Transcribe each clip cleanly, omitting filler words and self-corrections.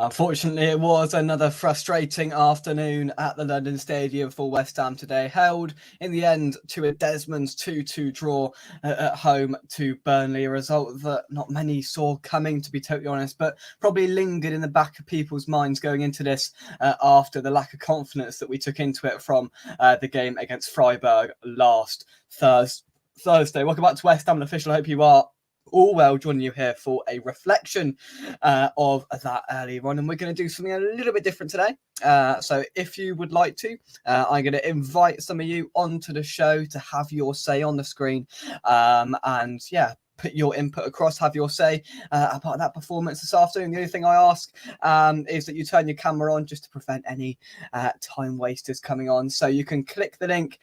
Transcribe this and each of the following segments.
Unfortunately, it was another frustrating afternoon at the London Stadium for West Ham today, held in the end to a Desmond's 2-2 draw at home to Burnley, a result that not many saw coming, to be totally honest, but probably lingered in the back of people's minds going into this after the lack of confidence that we took into it from the game against Freiburg last Thursday. Welcome back to West Ham Official. I hope you are all well. Joining you here for a reflection of that earlier on, and we're going to do something a little bit different today. So if you would like to, I'm going to invite some of you onto the show to have your say on the screen, and yeah, put your input across, have your say about that performance this afternoon. The only thing I ask is that you turn your camera on just to prevent any time wasters coming on. So you can click the link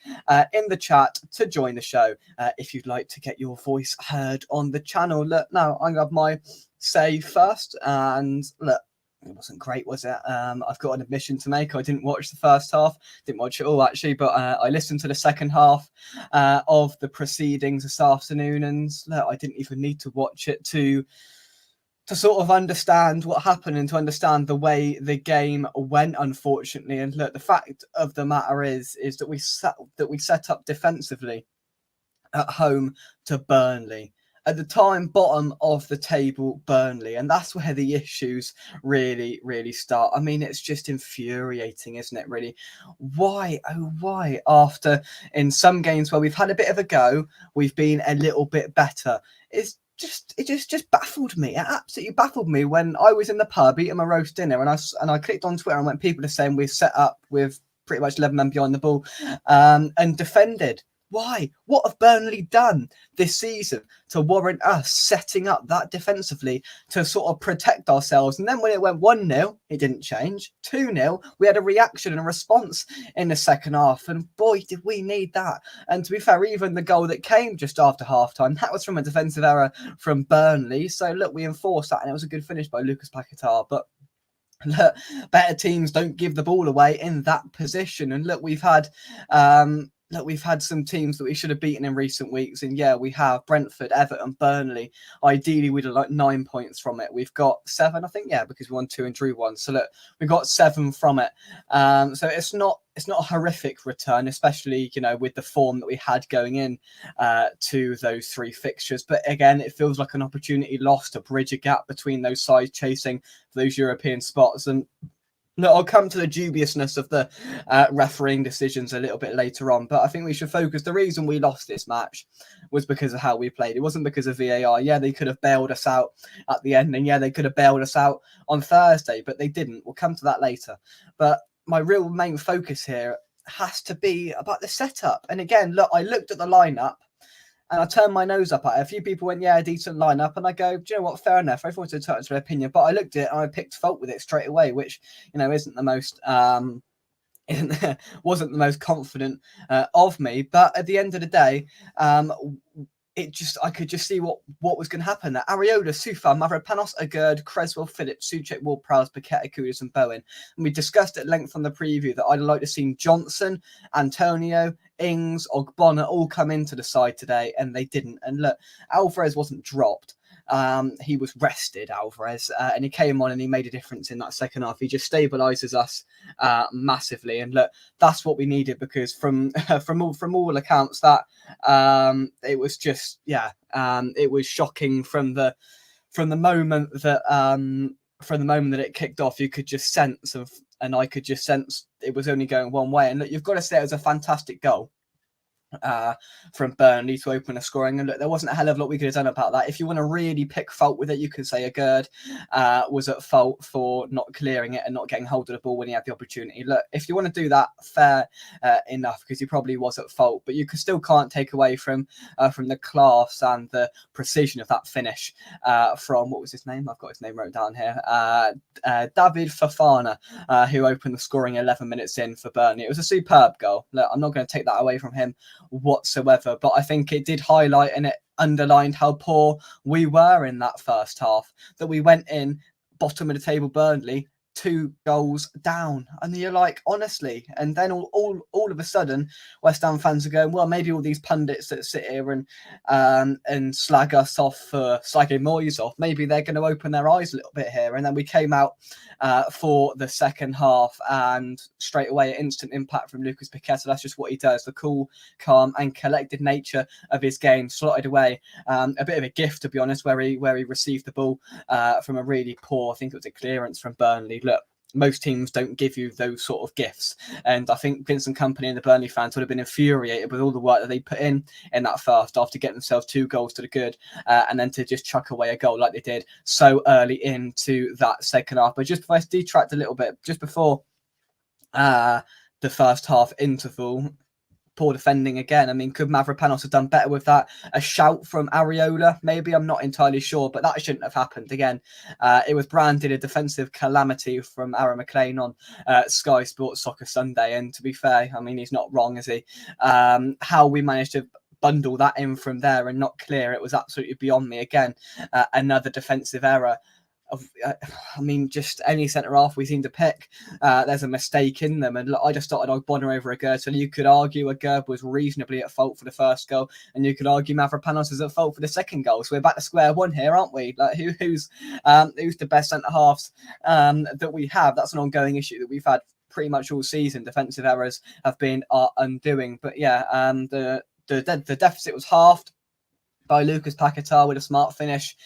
in the chat to join the show if you'd like to get your voice heard on the channel. Look, now I'm going to have my say first, and look, it wasn't great, was it? I've got an admission to make. I didn't watch the first half, didn't watch it all actually, but I listened to the second half of the proceedings this afternoon, and look, I didn't even need to watch it to sort of understand what happened and to understand the way the game went, unfortunately. And look, the fact of the matter is that we set up defensively at home to Burnley. At the time, bottom of the table, Burnley. And that's where the issues really, really start. I mean, it's just infuriating, isn't it, really? Why, oh, why? After, in some games where we've had a bit of a go, we've been a little bit better. It just baffled me. It absolutely baffled me when I was in the pub eating my roast dinner and I clicked on Twitter and when people are saying we're set up with pretty much 11 men behind the ball and defended. Why? What have Burnley done this season to warrant us setting up that defensively to sort of protect ourselves? And then when it went 1-0, it didn't change. 2-0, we had a reaction and a response in the second half. And boy, did we need that. And to be fair, even the goal that came just after halftime, that was from a defensive error from Burnley. So look, we enforced that and it was a good finish by Lucas Paquetá. But look, better teams don't give the ball away in that position. And look, we've had some teams that we should have beaten in recent weeks. And yeah, we have Brentford, Everton, Burnley. Ideally, we'd have like 9 points from it. We've got 7, I think, yeah, because we won 2 and drew 1. So look, we got 7 from it. So it's not a horrific return, especially, you know, with the form that we had going in to those 3 fixtures. But again, it feels like an opportunity lost to bridge a gap between those sides chasing for those European spots. And no, I'll come to the dubiousness of the refereeing decisions a little bit later on, but I think we should focus. The reason we lost this match was because of how we played. It wasn't because of VAR. Yeah, they could have bailed us out at the end, and yeah, they could have bailed us out on Thursday, but they didn't. We'll come to that later. But my real main focus here has to be about the setup. And again, look, I looked at the lineup, and I turned my nose up at it. A few people went, yeah, a decent lineup. And I go, do you know what? Fair enough. Everyone's entitled to their opinion. But I looked at it and I picked fault with it straight away, which, you know, isn't the most wasn't the most confident of me. But at the end of the day, I could just see what was going to happen. That Areola, Soufal, Mavropanos, Agurd, Creswell, Phillips, Souček, Ward-Prowse, Paqueta, Kudus and Bowen. And we discussed at length on the preview that I'd like to see Johnson, Antonio, Ings, Ogbonna all come into the side today, and they didn't. And look, Alvarez wasn't dropped. He was rested, Alvarez, and he came on and he made a difference in that second half. He just stabilises us massively, and look, that's what we needed because from all accounts that it was just it was shocking from the moment that it kicked off. You could just sense and I could just sense it was only going one way. And look, you've got to say it was a fantastic goal from Burnley to open a scoring, and look, there wasn't a hell of a lot we could have done about that. If you want to really pick fault with it, you can say Agurd was at fault for not clearing it and not getting hold of the ball when he had the opportunity. Look, if you want to do that, fair enough, because he probably was at fault, but you still can't take away from the class and the precision of that finish from, what was his name? I've got his name wrote down here. David Fofana, who opened the scoring 11 minutes in for Burnley. It was a superb goal. Look, I'm not going to take that away from him whatsoever, but I think it did highlight and it underlined how poor we were in that first half, that we went in bottom of the table Burnley 2 goals down, and you're like, honestly. And then all of a sudden, West Ham fans are going, well, maybe all these pundits that sit here and slag us off for slagging Moyes off, maybe they're going to open their eyes a little bit here. And then we came out for the second half, and straight away instant impact from Lucas Paqueta. That's just what he does. The cool, calm, and collected nature of his game slotted away. A bit of a gift, to be honest, where he received the ball from a really poor, I think it was a clearance from Burnley. Look, most teams don't give you those sort of gifts. And I think Vincent Kompany and the Burnley fans would have been infuriated with all the work that they put in that first, after getting themselves 2 goals to the good, and then to just chuck away a goal like they did so early into that second half. But just before I detract a little bit, just before the first half interval, poor defending again. I mean, could Mavropanos have done better with that? A shout from Areola, maybe? I'm not entirely sure, but that shouldn't have happened again. It was branded a defensive calamity from Aaron McLean on Sky Sports Soccer Sunday. And to be fair, I mean, he's not wrong, is he? How we managed to bundle that in from there and not clear it was absolutely beyond me. Again, another defensive error. I mean, just any centre half we seem to pick, there's a mistake in them. And I just started Ogbonna over Agurd. So you could argue Agurd was reasonably at fault for the first goal, and you could argue Mavropanos is at fault for the second goal. So we're back to square one here, aren't we? Like, who's the best centre halves that we have? That's an ongoing issue that we've had pretty much all season. Defensive errors have been our undoing. But yeah, the deficit was halved by Lucas Paqueta with a smart finish.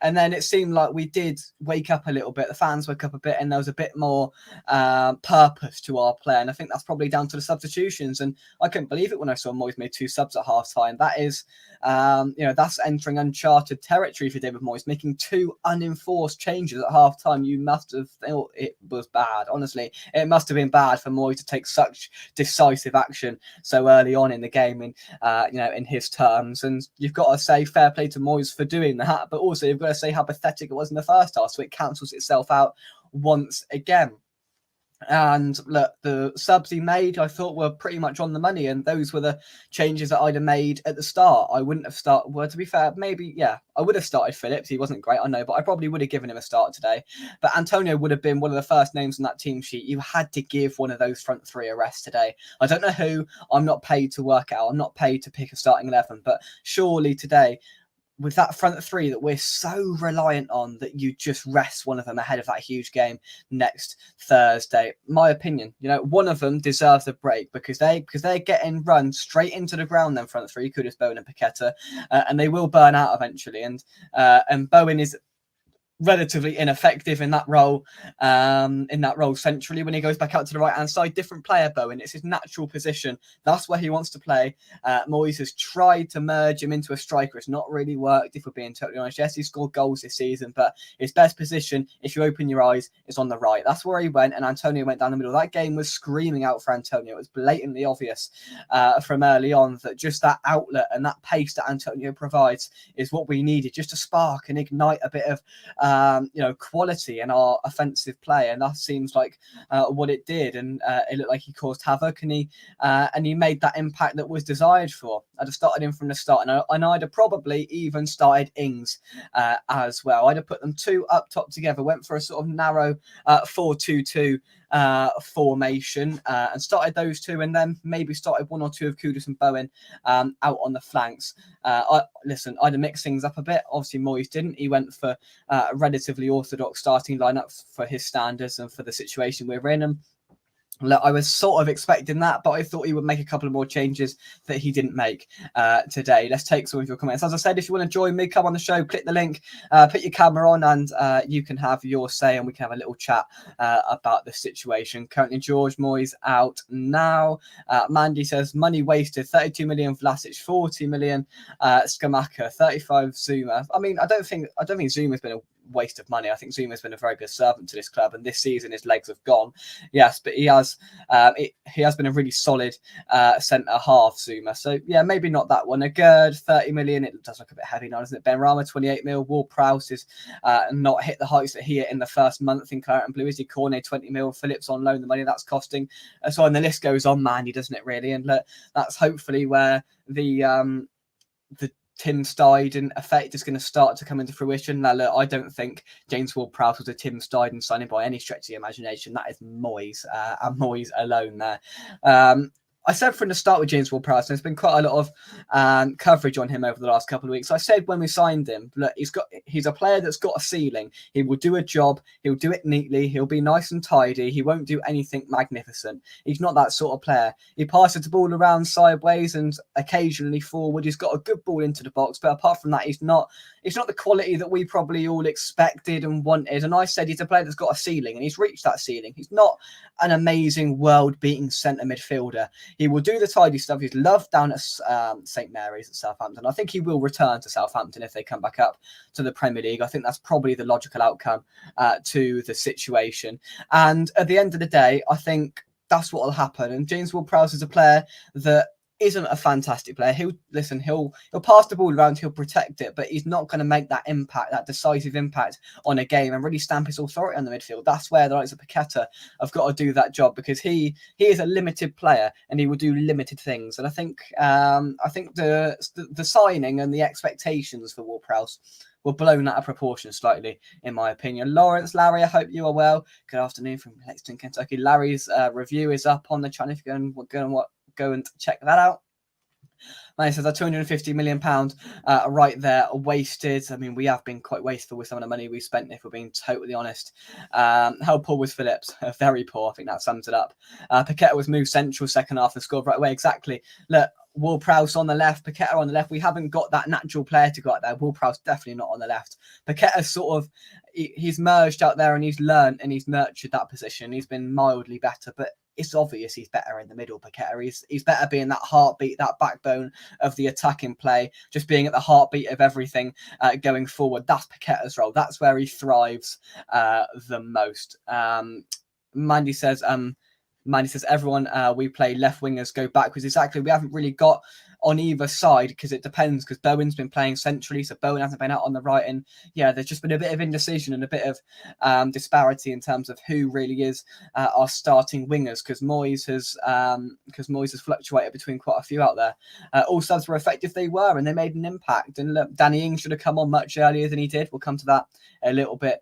And then it seemed like we did wake up a little bit. The fans woke up a bit, and there was a bit more purpose to our play. And I think that's probably down to the substitutions. And I couldn't believe it when I saw Moyes made 2 subs at half time. That is, that's entering uncharted territory for David Moyes, making 2 unenforced changes at half time. You must have thought it was bad. Honestly, it must have been bad for Moyes to take such decisive action so early on in the game, in his terms. And you've got to say fair play to Moyes for doing that, but also you've got to say how pathetic it was in the first half, so it cancels itself out once again. And look, the subs he made, I thought, were pretty much on the money, and those were the changes that I'd have made at the start. I wouldn't have started, well, to be fair, maybe, yeah, I would have started Phillips. He wasn't great, I know, but I probably would have given him a start today. But Antonio would have been one of the first names on that team sheet. You had to give one of those front 3 a rest today. I don't know who. I'm not paid to work out. I'm not paid to pick a starting 11, but surely today, with that front 3 that we're so reliant on, that you just rest one of them ahead of that huge game next Thursday. My opinion, one of them deserves a break because they're getting run straight into the ground. Then front 3, Kudus, Bowen, and Paqueta, and they will burn out eventually. And Bowen is relatively ineffective in that role centrally. When he goes back out to the right hand side, different player, Bowen. It's his natural position. That's where he wants to play. Moyes has tried to merge him into a striker. It's not really worked, if we're being totally honest. Yes, he scored goals this season, but his best position, if you open your eyes, is on the right. That's where he went, and Antonio went down the middle. That game was screaming out for Antonio. It was blatantly obvious from early on that just that outlet and that pace that Antonio provides is what we needed, just to spark and ignite a bit of quality in our offensive play, and that seems like what it did. And it looked like he caused havoc, and he made that impact that was desired for. I'd have started him from the start, and I'd have probably even started Ings as well. I'd have put them 2 up top together, went for a sort of narrow 4-2-2 formation, and started those 2, and then maybe started 1 or 2 of Kudus and Bowen out on the flanks. I'd have mixed things up a bit. Obviously, Moyes didn't. He went for a relatively orthodox starting lineup for his standards and for the situation we're in. And look, I was sort of expecting that, but I thought he would make a couple of more changes that he didn't make today. Let's take some of your comments. As I said, if you want to join me, come on the show, click the link, put your camera on, and you can have your say, and we can have a little chat about the situation. Currently, George Moyes out now. Mandy says, money wasted, 32 million Vlasic, 40 million Skamaka, 35 Zuma. I mean, I don't think Zuma's been a waste of money. I think Zuma's been a very good servant to this club, and this season his legs have gone. Yes, but he has been a really solid centre half, Zuma. So yeah, maybe not that one. Agurd, 30 million. It does look a bit heavy now, doesn't it? Ben Rama, 28 mil. Ward-Prowse is not hit the heights that he hit in the first month in Claret and Blue. Is he? Cornet, 20 mil. Phillips on loan, the money that's costing. So and the list goes on, Mandy, doesn't it really? And look, that's hopefully where the Tim Steidten effect is going to start to come into fruition. Now, look, I don't think James Ward-Prowse was a Tim Steidten signing by any stretch of the imagination. That is Moyes, and Moyes alone there. I said from the start with James Ward-Prowse, there's been quite a lot of coverage on him over the last couple of weeks. I said when we signed him, look, he's a player that's got a ceiling. He will do a job. He'll do it neatly. He'll be nice and tidy. He won't do anything magnificent. He's not that sort of player. He passes the ball around sideways and occasionally forward. He's got a good ball into the box, but apart from that, he's not the quality that we probably all expected and wanted. And I said he's a player that's got a ceiling, and he's reached that ceiling. He's not an amazing world-beating centre midfielder. He will do the tidy stuff. He's loved down at St Mary's at Southampton. I think he will return to Southampton if they come back up to the Premier League. I think that's probably the logical outcome to the situation. And at the end of the day, I think that's what will happen. And James Ward-Prowse is a player that isn't a fantastic player. He'll pass the ball around, he'll protect it, but he's not going to make that impact, that decisive impact on a game and really stamp his authority on the midfield. That's where the likes of Paqueta have got to do that job, because he is a limited player and he will do limited things. And I think the signing and the expectations for Ward-Prowse were blown out of proportion slightly, in my opinion. Larry, I hope you are well. Good afternoon from Lexington, Kentucky. Larry's review is up on the channel if you're go and check that out. Man says that £250 million right there wasted. I mean, we have been quite wasteful with some of the money we spent, if we're being totally honest. How poor was Phillips? Very poor. I think that sums it up. Paqueta was moved central second half and scored right away. Exactly. Look, Ward-Prowse on the left, Paqueta on the left. We haven't got that natural player to go out there. Ward-Prowse definitely not on the left. Paqueta sort of, he's merged out there and he's learned and he's nurtured that position. He's been mildly better, but it's obvious he's better in the middle, Paqueta. He's better being that heartbeat, that backbone of the attacking play, just being at the heartbeat of everything going forward. That's Paqueta's role. That's where he thrives the most. Mandy says, everyone we play left wingers go backwards. Exactly. We haven't really got on either side, because it depends, because Bowen's been playing centrally, so Bowen hasn't been out on the right, and yeah, there's just been a bit of indecision and a bit of disparity in terms of who really is our starting wingers, because Moyes has fluctuated between quite a few out there. All subs were effective, they were, and they made an impact. And look, Danny Ings should have come on much earlier than he did. We'll come to that a little bit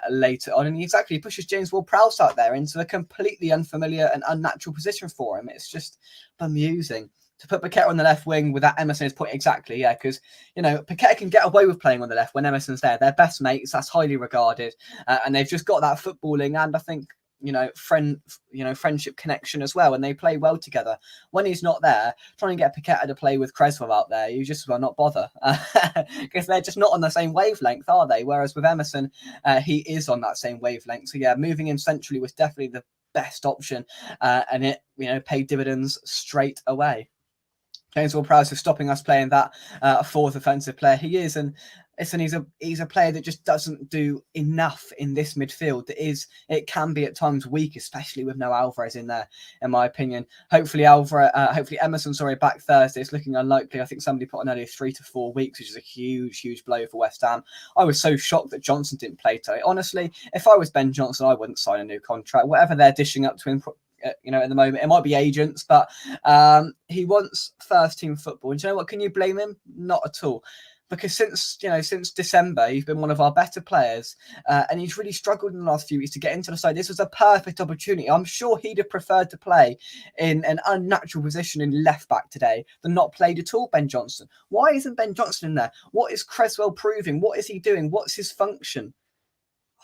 later on. And he pushes James Ward-Prowse out there into a completely unfamiliar and unnatural position for him. It's just bemusing. To put Paqueta on the left wing without Emerson's point, exactly, yeah, because, Paqueta can get away with playing on the left when Emerson's there. They're best mates, that's highly regarded, and they've just got that footballing and I think, friendship connection as well, and they play well together. When he's not there, trying to get Paqueta to play with Cresswell out there, you just will not bother, because they're just not on the same wavelength, are they? Whereas with Emerson, he is on that same wavelength. So yeah, moving him centrally was definitely the best option, and it paid dividends straight away. James Ward-Prowse is stopping us playing that fourth offensive player. He is, and listen, he's a player that just doesn't do enough in this midfield. It can be at times weak, especially with no Alvarez in there, in my opinion. Hopefully Emerson, back Thursday. It's looking unlikely. I think somebody put on earlier 3 to 4 weeks, which is a huge blow for West Ham. I was so shocked that Johnson didn't play today. Honestly, if I was Ben Johnson, I wouldn't sign a new contract. Whatever they're dishing up to him, at the moment, it might be agents, but he wants first team football. And you know what? Can you blame him? Not at all. Because since December, he's been one of our better players, and he's really struggled in the last few weeks to get into the side. This was a perfect opportunity. I'm sure he'd have preferred to play in an unnatural position in left back today than not played at all, Ben Johnson. Why isn't Ben Johnson in there? What is Cresswell proving? What is he doing? What's his function?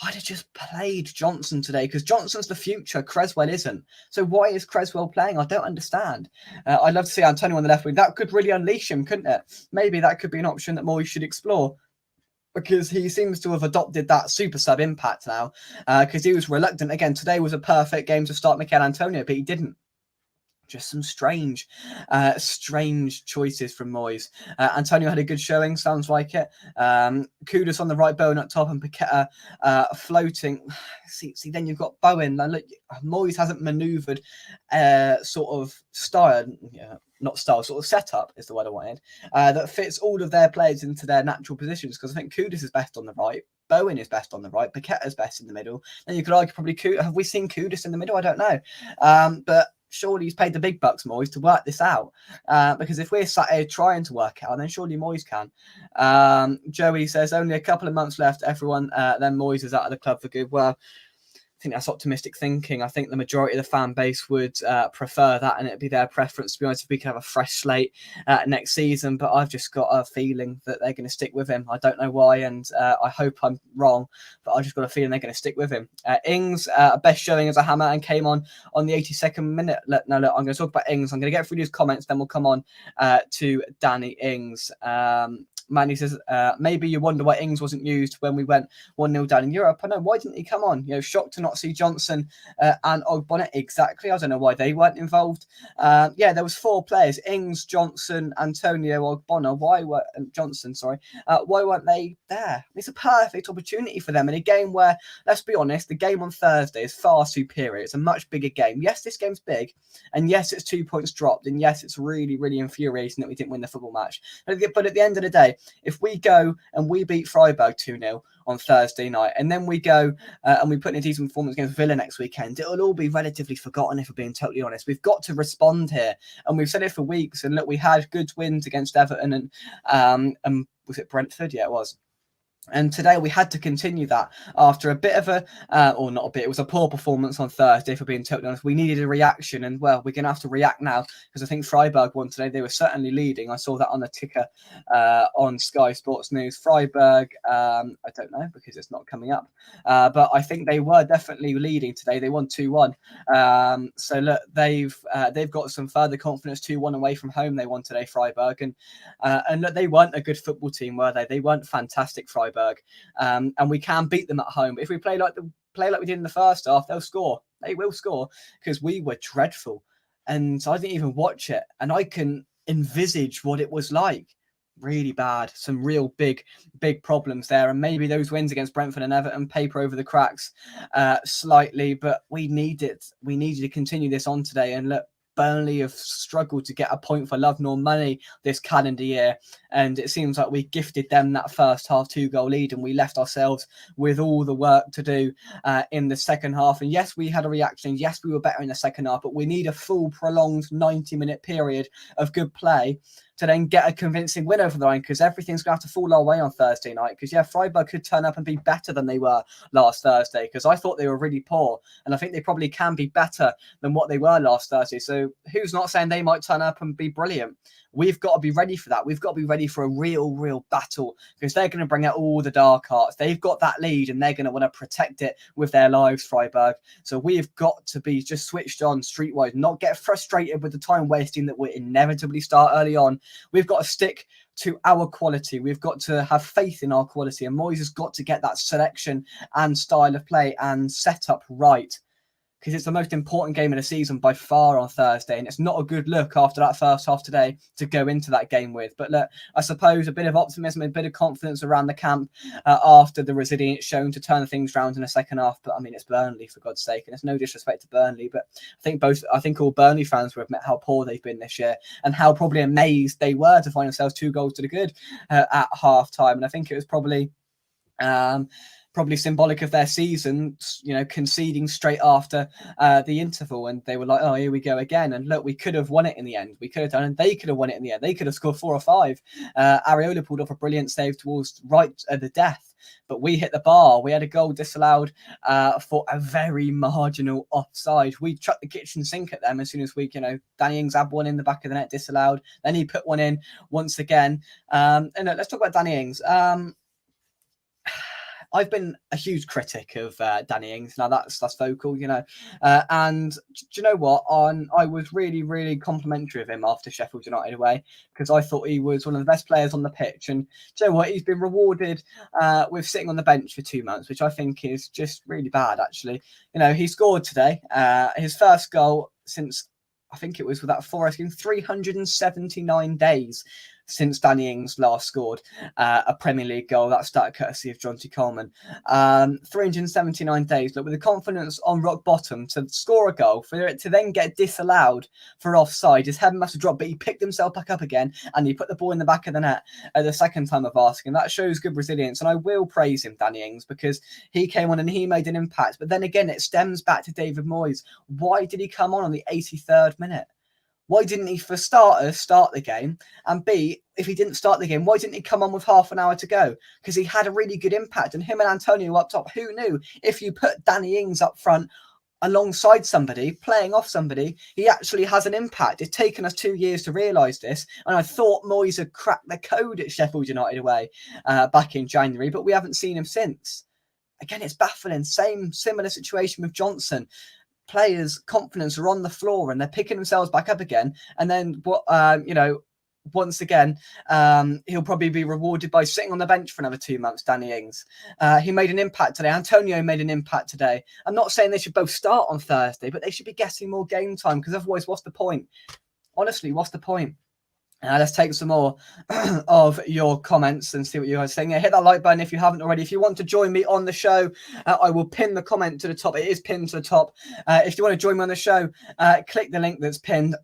I'd have just played Johnson today, because Johnson's the future. Cresswell isn't. So why is Cresswell playing? I don't understand. I'd love to see Antonio on the left wing. That could really unleash him, couldn't it? Maybe that could be an option that Moyes should explore, because he seems to have adopted that super sub impact now, because he was reluctant. Again, today was a perfect game to start Mikel Antonio, but he didn't. Just some strange choices from Moyes. Antonio had a good showing, sounds like it. Kudus on the right, Bowen up top, and Paqueta floating. See, then you've got Bowen. Now, look, Moyes hasn't manoeuvred sort of style, sort of setup is the word I wanted, that fits all of their players into their natural positions, because I think Kudus is best on the right. Bowen is best on the right. Paqueta is best in the middle. And you could argue probably have we seen Kudus in the middle? I don't know. But surely he's paid the big bucks, Moyes, to work this out. Because if we're sat here trying to work it out, then surely Moyes can. Joey says, only a couple of months left, everyone. Then Moyes is out of the club for good. Well, I think that's optimistic thinking. I think the majority of the fan base would prefer that, and it'd be their preference, to be honest, if we could have a fresh slate next season. But I've just got a feeling that they're going to stick with him. I don't know why, and I hope I'm wrong, but I just got a feeling they're going to stick with him. Ings, best showing as a hammer, and came on the 82nd minute. Look, I'm going to talk about Ings. I'm going to get through these comments, then we'll come on to Danny Ings. Manny says, maybe you wonder why Ings wasn't used when we went 1-0 down in Europe. I know, why didn't he come on? Shocked to not see Johnson and Ogbonna. Exactly. I don't know why they weren't involved. There was 4 players: Ings, Johnson, Antonio, Ogbonna. Why weren't they there? It's a perfect opportunity for them in a game where, let's be honest, the game on Thursday is far superior. It's a much bigger game. Yes, this game's big, and yes, it's 2 points dropped, and yes, it's really, really infuriating that we didn't win the football match. But at the end of the day, if we go and we beat Freiburg 2-0 on Thursday night, and then we go and we put in a decent performance against Villa next weekend, it'll all be relatively forgotten, if we're being totally honest. We've got to respond here, and we've said it for weeks. And look, we had good wins against Everton and was it Brentford? Yeah, it was. And today we had to continue that after a bit of it was a poor performance on Thursday, for being totally honest. We needed a reaction, and well, we're going to have to react now, because I think Freiburg won today. They were certainly leading. I saw that on the ticker on Sky Sports News. Freiburg, I don't know because it's not coming up, but I think they were definitely leading today. They won 2-1. So look, they've got some further confidence. 2-1 away from home. They won today, Freiburg, and look, they weren't a good football team, were they? They weren't fantastic, Freiburg. And we can beat them at home. But if we play like we did in the first half, they'll score. They will score, because we were dreadful. And I didn't even watch it, and I can envisage what it was like. Really bad. Some real big problems there. And maybe those wins against Brentford and Everton paper over the cracks slightly. But we needed to continue this on today. And look, Burnley have struggled to get a point for love nor money this calendar year, and it seems like we gifted them that first half 2-goal lead, and we left ourselves with all the work to do in the second half. And yes, we had a reaction. Yes, we were better in the second half, but we need a full prolonged 90-minute period of good play to then get a convincing win over the line, because everything's going to have to fall our way on Thursday night. Because, yeah, Freiburg could turn up and be better than they were last Thursday, because I thought they were really poor, and I think they probably can be better than what they were last Thursday. So who's not saying they might turn up and be brilliant? We've got to be ready for that. We've got to be ready for a real battle, because they're going to bring out all the dark arts. They've got that lead, and they're going to want to protect it with their lives, Freiburg. So we've got to be just switched on streetwise, not get frustrated with the time wasting that will inevitably start early on. We've got to stick to our quality. We've got to have faith in our quality, and Moyes has got to get that selection and style of play and setup right, because it's the most important game of the season by far on Thursday, and it's not a good look after that first half today to go into that game with. But look, I suppose a bit of optimism, a bit of confidence around the camp after the resilience shown to turn things around in the second half. But I mean, it's Burnley, for God's sake, and it's no disrespect to Burnley, but I think all Burnley fans will admit how poor they've been this year, and how probably amazed they were to find themselves 2 goals to the good at half time. And I think it was probably symbolic of their season, conceding straight after the interval, and they were like, oh, here we go again. And look, we could have won it in the end. We could have done, and they could have won it in the end. They could have scored 4 or 5. Areola pulled off a brilliant save towards right at the death, but we hit the bar. We had a goal disallowed for a very marginal offside. We chucked the kitchen sink at them as soon as we, Danny Ings had one in the back of the net disallowed. Then he put one in once again. And let's talk about Danny Ings. I've been a huge critic of Danny Ings. Now that's vocal, and do you know what? I was really, really complimentary of him after Sheffield United away, because I thought he was one of the best players on the pitch. And do you know what? He's been rewarded with sitting on the bench for 2 months, which I think is just really bad, actually. He scored today, his first goal since, I think it was with that Forest in 379 days. since Danny Ings last scored a Premier League goal. That started courtesy of Jonty Coleman. 379 days. Look, with the confidence on rock bottom to score a goal, for it to then get disallowed for offside, his head must have dropped, but he picked himself back up again and he put the ball in the back of the net the second time of asking. That shows good resilience, and I will praise him, Danny Ings, because he came on and he made an impact. But then again, it stems back to David Moyes. Why did he come on the 83rd minute? Why didn't he, for starters, start the game? And B, if he didn't start the game, why didn't he come on with half an hour to go? Because he had a really good impact. And him and Antonio up top, who knew? If you put Danny Ings up front alongside somebody, playing off somebody, he actually has an impact. It's taken us 2 years to realise this. And I thought Moyes had cracked the code at Sheffield United away back in January, but we haven't seen him since. Again, it's baffling. Similar situation with Johnson. Players' confidence are on the floor and they're picking themselves back up again. And then, once again, he'll probably be rewarded by sitting on the bench for another 2 months, Danny Ings. He made an impact today. Antonio made an impact today. I'm not saying they should both start on Thursday, but they should be getting more game time, because otherwise, what's the point? Honestly, what's the point? Let's take some more of your comments and see what you guys are saying. Hit that like button if you haven't already. If you want to join me on the show, I will pin the comment to the top. It is pinned to the top. If you want to join me on the show, click the link that's pinned.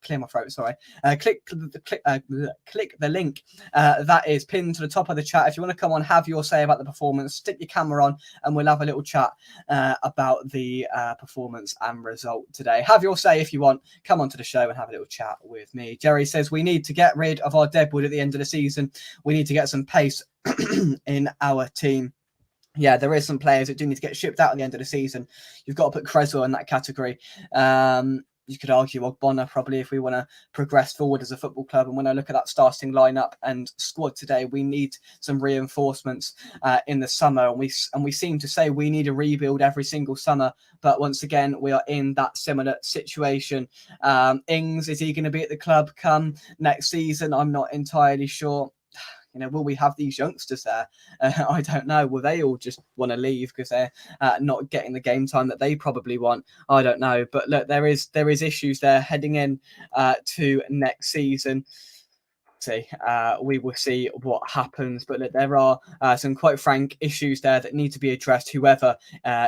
Clear my throat, sorry. Click the link that is pinned to the top of the chat. If you want to come on, have your say about the performance, stick your camera on and we'll have a little chat about the performance and result today. Have your say if you want. Come on to the show and have a little chat with me. Jerry says we need to get rid of our deadwood at the end of the season. We need to get some pace in our team. Yeah, there is some players that do need to get shipped out at the end of the season. You've got to put Creswell in that category. You could argue Ogbonna probably if we want to progress forward as a football club. And when I look at that starting lineup and squad today, we need some reinforcements in the summer. And we seem to say we need a rebuild every single summer. But once again, we are in that similar situation. Ings, is he going to be at the club come next season? I'm not entirely sure. Will we have these youngsters there? I don't know. Will they all just want to leave because they're not getting the game time that they probably want? I don't know. But look, there is issues there heading in to next season. We will see what happens, but look, there are some quite frank issues there that need to be addressed, whoever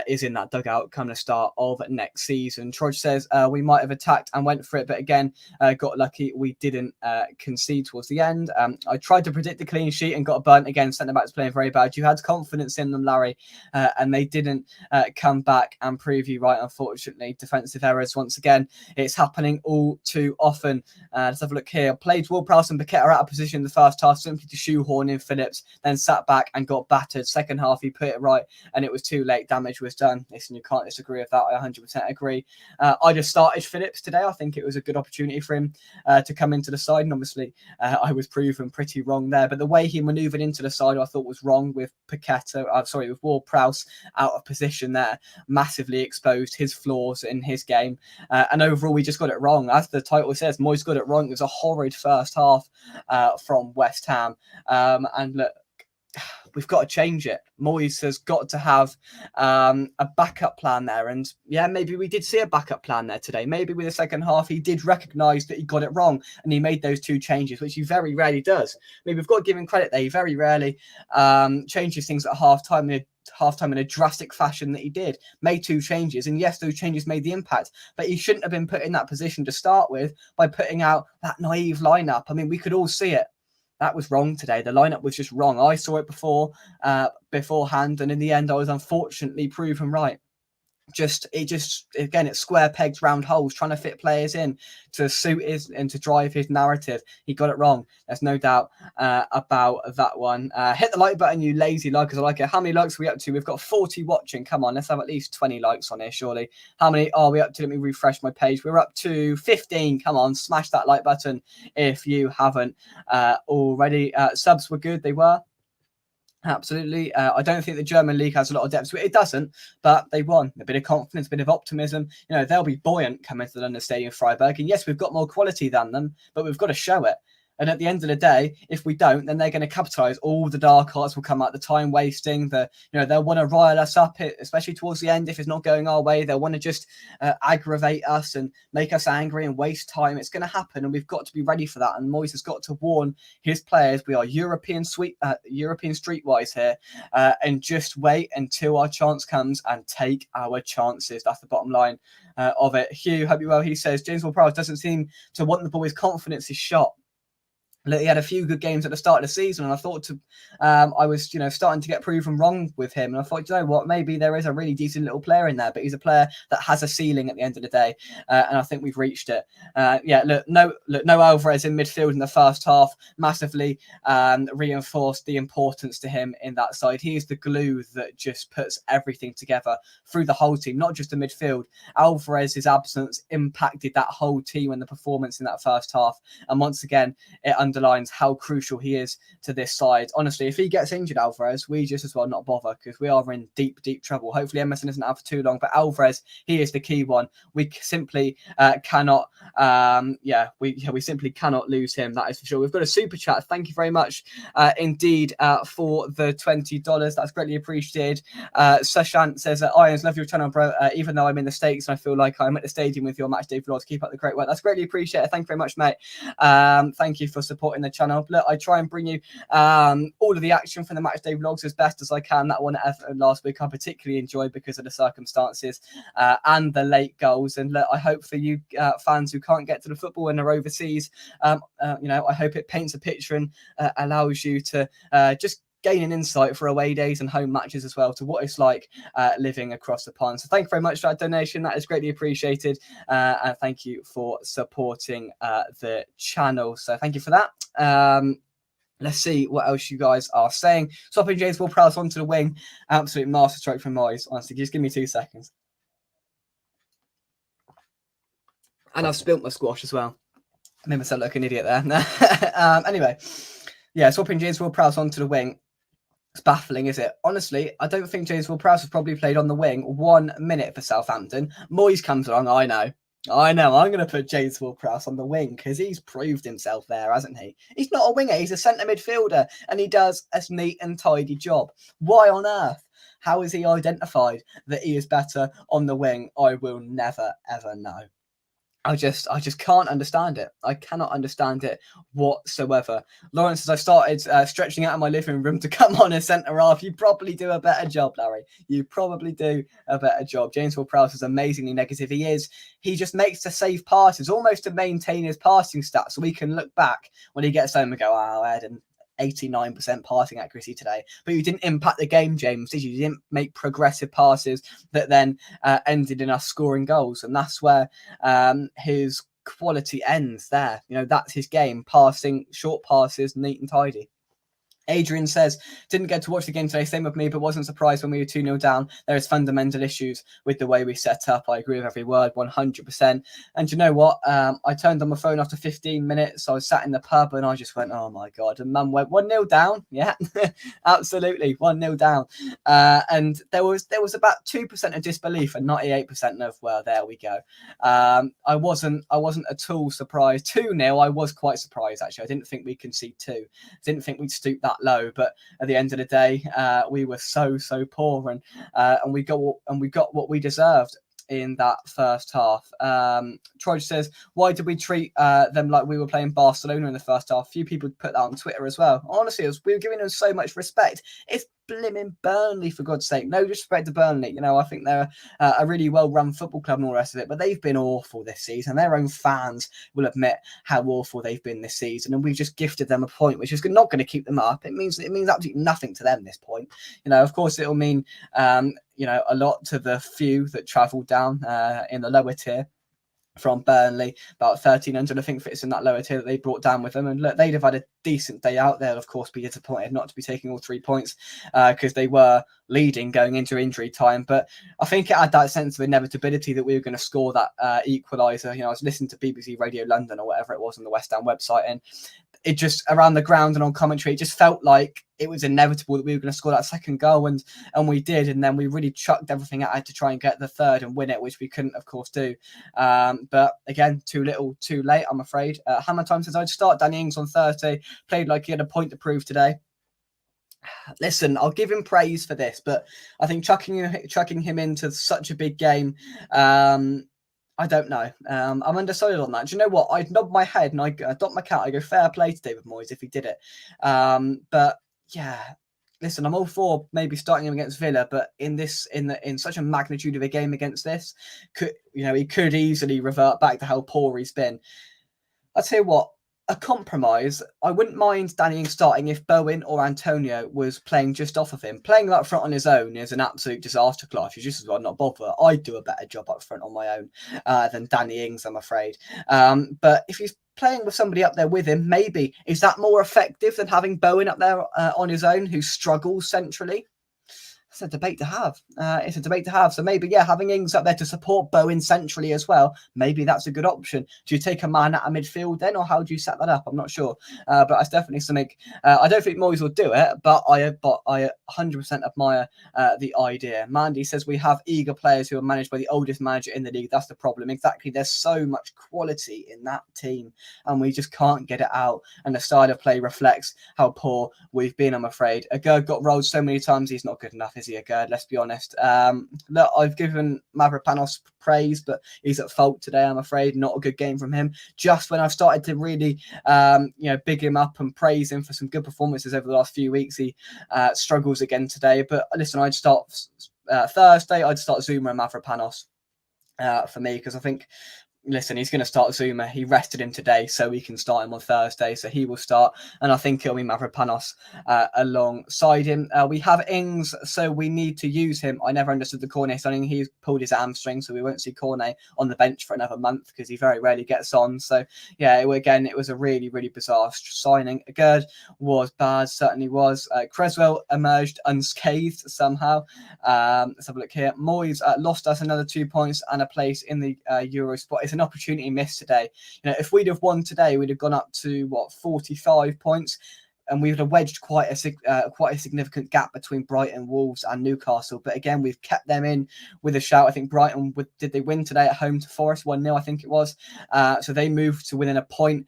is in that dugout come the start of next season. Trudge says we might have attacked and went for it, but again got lucky we didn't concede towards the end. I tried to predict the clean sheet and got burnt again. Centre backs playing very bad. You had confidence in them, Larry, and they didn't come back and prove you right, unfortunately. Defensive errors once again, it's happening all too often. Let's have a look here. Played Ward-Prowse and Paqueta out of position in the first half simply to shoehorn in Phillips, then sat back and got battered. Second half he put it right and it was too late. Damage was done. Listen, you can't disagree with that. I 100% agree. I just started Phillips today. I think it was a good opportunity for him to come into the side, and obviously I was proven pretty wrong there, but the way he manoeuvred into the side I thought was wrong with with Ward-Prowse out of position there. Massively exposed his flaws in his game, and overall we just got it wrong. As the title says, Moyes got it wrong. It was a horrid first half from West Ham, and look, we've got to change it. Moyes has got to have a backup plan there. And yeah, maybe we did see a backup plan there today. Maybe with the second half, he did recognise that he got it wrong and he made those two changes, which he very rarely does. I mean, we've got to give him credit there. He very rarely changes things at half-time in a drastic fashion that he did. Made two changes. And yes, those changes made the impact. But he shouldn't have been put in that position to start with by putting out that naive lineup. I mean, we could all see it. That was wrong today. The lineup was just wrong. I saw it beforehand, and in the end, I was unfortunately proven right. Again, it's square pegs, round holes, trying to fit players in to suit his and to drive his narrative. He got it wrong. There's no doubt about that one. Hit the like button, you lazy likers. I like it. How many likes are we up to? We've got 40 watching. Come on, let's have at least 20 likes on here, surely. How many are we up to? Let me refresh my page. We're up to 15. Come on, smash that like button if you haven't already. Subs were good. They were. Absolutely. I don't think the German league has a lot of depth. It doesn't, but they won. A bit of confidence, a bit of optimism. They'll be buoyant coming to the London Stadium, Freiburg. And yes, we've got more quality than them, but we've got to show it. And at the end of the day, if we don't, then they're going to capitalise. All the dark arts will come out, the time wasting, they'll want to rile us up, especially towards the end. If it's not going our way, they'll want to just aggravate us and make us angry and waste time. It's going to happen, and we've got to be ready for that. And Moyes has got to warn his players, we are European streetwise here, and just wait until our chance comes and take our chances. That's the bottom line of it. Hugh, hope you well. He says, James Ward-Prowse doesn't seem to want the ball. His confidence is shot. He had a few good games at the start of the season, and I thought I was, starting to get proven wrong with him. And I thought, you know what, maybe there is a really decent little player in there, but he's a player that has a ceiling at the end of the day, and I think we've reached it. No Alvarez in midfield in the first half massively reinforced the importance to him in that side. He is the glue that just puts everything together through the whole team, not just the midfield. Alvarez's absence impacted that whole team and the performance in that first half, and once again, it underlines how crucial he is to this side. Honestly, if he gets injured, Alvarez, we just as well not bother, because we are in deep trouble. Hopefully Emerson isn't out for too long, but Alvarez, he is the key one. We simply cannot we simply cannot lose him, that is for sure. We've got a super chat. Thank you very much indeed for the $20. That's greatly appreciated. Sushant says, Irons, love your channel, bro. Even though I'm in the States and I feel like I'm at the stadium with your match day vlogs, keep up the great work. That's greatly appreciated. Thank you very much, mate. Thank you for supporting the channel. Look, I try and bring you all of the action from the match day vlogs as best as I can. That one at Everton last week I particularly enjoyed because of the circumstances and the late goals. And look, I hope for you fans who can't get to the football and are overseas, I hope it paints a picture and allows you to just gain an insight for away days and home matches as well to what it's like living across the pond. So thank you very much for that donation. That is greatly appreciated. And thank you for supporting the channel. So thank you for that. Let's see what else you guys are saying. Swapping James Ward-Prowse onto the wing. Absolute masterstroke from Moyes. Honestly, just give me 2 seconds. And I've spilt my squash as well. I made myself look an idiot there. Anyway, yeah, swapping James Ward-Prowse onto the wing. It's baffling, is it? Honestly, I don't think James Ward-Prowse has probably played on the wing 1 minute for Southampton. Moyes comes along. I know. I'm going to put James Ward-Prowse on the wing because he's proved himself there, hasn't he? He's not a winger. He's a centre midfielder, and he does a neat and tidy job. Why on earth? How is he identified that he is better on the wing? I will never, ever know. I just can't understand it. I cannot understand it whatsoever. Lawrence says, I started stretching out of my living room to come on as centre half. You probably do a better job, Larry. You probably do a better job. James Ward-Prowse is amazingly negative. He just makes the safe passes, almost to maintain his passing stats, so we can look back when he gets home and go, oh, I had an 89% passing accuracy today. But you didn't impact the game, James, did you? You didn't make progressive passes that then ended in us scoring goals. And that's where his quality ends there. That's his game. Passing, short passes, neat and tidy. Adrian says, didn't get to watch the game today, same with me, but wasn't surprised when we were 2-0 down. There is fundamental issues with the way we set up. I agree with every word, 100%. And you know what? I turned on my phone after 15 minutes. I was sat in the pub and I just went, oh my God. And Mum went 1-0 down. Yeah, absolutely. 1-0 down. And there was about 2% of disbelief and 98% of, well, there we go. I wasn't at all surprised. 2-0, I was quite surprised, actually. I didn't think we'd concede 2. Didn't think we'd stoop that low, but at the end of the day, we were so poor, and we got what we deserved in that first half. Troy says, why did we treat them like we were playing Barcelona in the first half? A few people put that on Twitter as well. Honestly, we were giving them so much respect. It's blimmin' Burnley, for God's sake. No disrespect to Burnley. I think they're a really well-run football club and all the rest of it, but they've been awful this season. Their own fans will admit how awful they've been this season, and we've just gifted them a point, which is not going to keep them up. It means absolutely nothing to them, this point. Of course, it'll mean a lot to the few that travel down in the lower tier from Burnley. About 1,300, I think, fits in that lower tier that they brought down with them. And look, they'd have had a decent day out there. Of course, be disappointed not to be taking all 3 points because they were leading going into injury time. But I think it had that sense of inevitability that we were going to score that equaliser. I was listening to BBC Radio London or whatever it was on the West Ham website, and it just around the ground and on commentary, it just felt like it was inevitable that we were going to score that second goal, and we did, and then we really chucked everything at it to try and get the third and win it, which we couldn't, of course, do. But again, too little, too late, I'm afraid. How many times did I start? Danny Ings on Thursday played like he had a point to prove today. Listen, I'll give him praise for this, but I think chucking him into such a big game, I don't know. I'm undecided on that. Do you know what? I'd nod my head and I dot my cat. I go fair play to David Moyes if he did it. But yeah, listen, I'm all for maybe starting him against Villa, but in such a magnitude of a game against this, he could easily revert back to how poor he's been. I'll tell you what. A compromise, I wouldn't mind Danny Ings starting if Bowen or Antonio was playing just off of him. Playing up front on his own is an absolute disaster class. You just as well not bother. I'd do a better job up front on my own than Danny Ings, I'm afraid. But if he's playing with somebody up there with him, maybe. Is that more effective than having Bowen up there on his own who struggles centrally? It's a debate to have. So maybe, having Ings up there to support Bowen centrally as well, maybe that's a good option. Do you take a man out of midfield then, or how do you set that up? I'm not sure. But that's definitely something. I don't think Moyes will do it, but I 100% admire the idea. Mandy says we have eager players who are managed by the oldest manager in the league. That's the problem. Exactly. There's so much quality in that team, and we just can't get it out. And the style of play reflects how poor we've been, I'm afraid. Agurd got rolled so many times, he's not good enough, is he, Agurd? Let's be honest. Look, I've given Mavropanos praise, but he's at fault today, I'm afraid. Not a good game from him. Just when I've started to really, big him up and praise him for some good performances over the last few weeks, he struggles again today. But listen, I'd start Thursday, I'd start Zuma and Mavropanos for me, because I think, listen, he's going to start Zuma. He rested him today, so we can start him on Thursday. So he will start, and I think it'll be Mavropanos alongside him. We have Ings, so we need to use him. I never understood the Cornet signing. He's pulled his hamstring, so we won't see Cornet on the bench for another month because he very rarely gets on. So yeah, it was a really, really bizarre signing. Agurd was bad, certainly was. Creswell emerged unscathed somehow. Let's have a look here. Moyes lost us another 2 points and a place in the Euro spot. It's an opportunity missed today. If we'd have won today, we'd have gone up to 45 points, and we would have wedged quite a significant gap between Brighton, Wolves, and Newcastle. But again, we've kept them in with a shout. I think Brighton did they win today at home to Forest 1-0? I think it was. So they moved to within a point